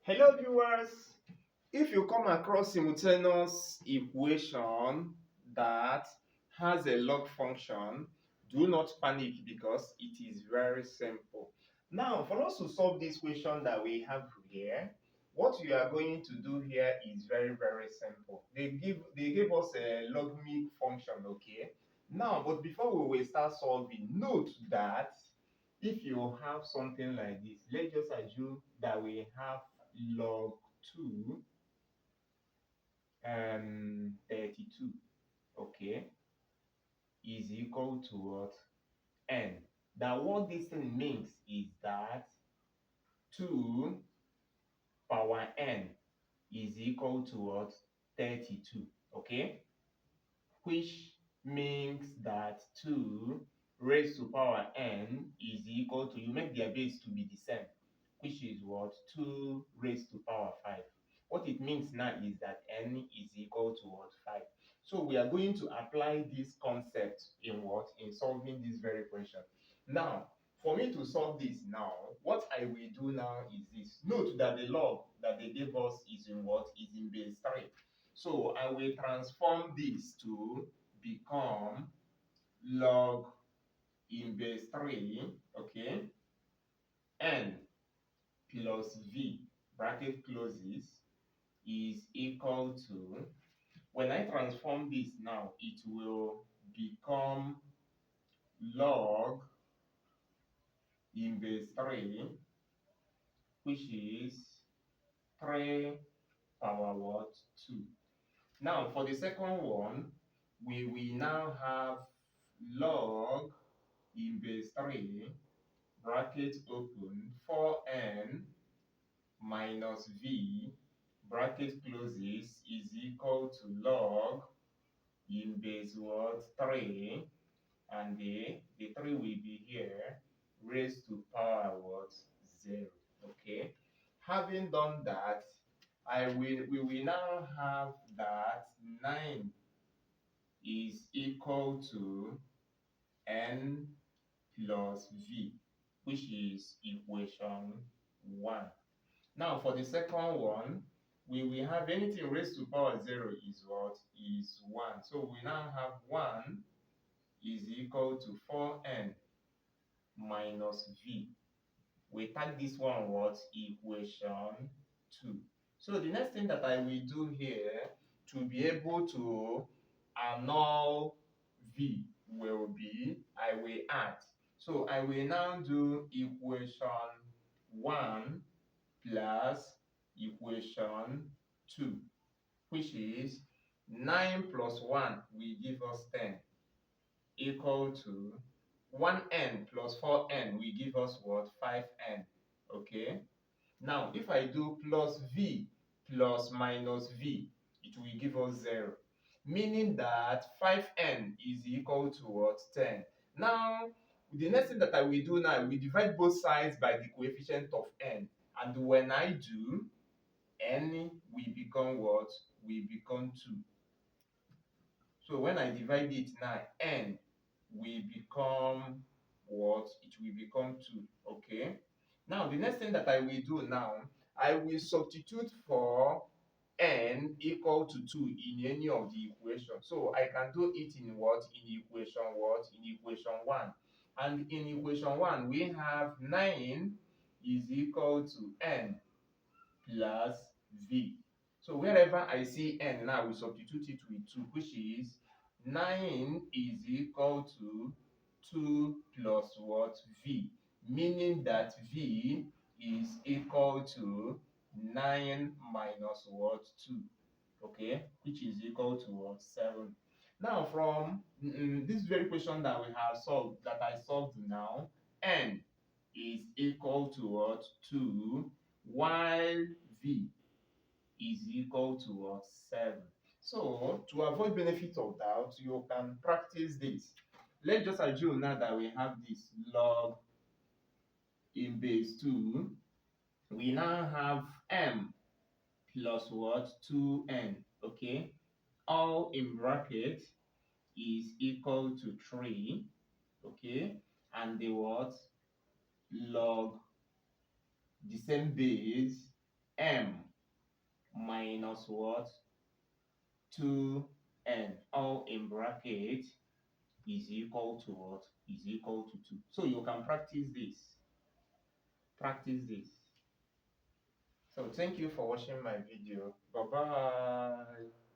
Hello viewers, if you come across simultaneous equation that has a log function, do not panic because it is very simple. Now, for us to solve this question that we have here, what we are going to do here is very simple. They give us a logarithmic function, okay? Now, but before we will start solving, note that if you have something like this, let's just assume that we have log 2 32, okay, is equal to what? N. That what this thing means is that 2 power n is equal to what? 32, okay? Which means that 2 raised to power n is equal to, you make their base to be the same, which is what? 2 raised to power 5. What it means now is that n is equal to what? 5. So we are going to apply this concept in what? In solving this very question. Now, for me to solve this now, what I will do now is this. Note that the log that they gave us is in what? Is in base 3. So I will transform this to become log in base 3, okay, n plus v, bracket closes, is equal to, when I transform this now, it will become log in base 3, which is 3 power what? 2. Now, for the second one, we will now have log in base 3, bracket open, 4n minus v, bracket closes, is equal to log in base what? 3, and the 3 will be here, raised to power what? 0, okay? Having done that, we will now have that 9 is equal to n plus v, which is equation 1. Now, for the second one, we will have anything raised to power 0 is what? Is 1. So we now have 1 is equal to 4n minus v. We tag this one what? Equation 2. So the next thing that I will do here to be able to annul v will be, I will add. So I will now do equation 1 plus equation 2, which is 9 plus 1 will give us 10, equal to 1n plus 4n will give us what? 5n, okay? Now, if I do plus v plus minus v, it will give us 0, meaning that 5n is equal to what? 10. Now, the next thing that I will do now, we divide both sides by the coefficient of n. And when I do, n will become what? Will become 2. So when I divide it now, n will become what? It will become 2, okay? Now, the next thing that I will do now, I will substitute for n equal to 2 in any of the equations. So I can do it in what? In equation what? In equation 1. And in equation 1, we have 9 is equal to n plus v. So wherever I see n now, we substitute it with 2, which is 9 is equal to 2 plus what? V, meaning that v is equal to 9 minus what? 2, okay, which is equal to what? 7. Now, from this very question that we have solved, that I solved now, n is equal to what? 2, while v is equal to what? 7. So, to avoid benefit of doubt, you can practice this. Let's just assume now that we have this log in base 2. We now have m plus what? 2n, okay? All in bracket is equal to 3, okay? And the what? Log the same base minus what? 2n, all in bracket, is equal to what? Is equal to 2. So you can practice this. Practice this. So thank you for watching my video. Bye bye.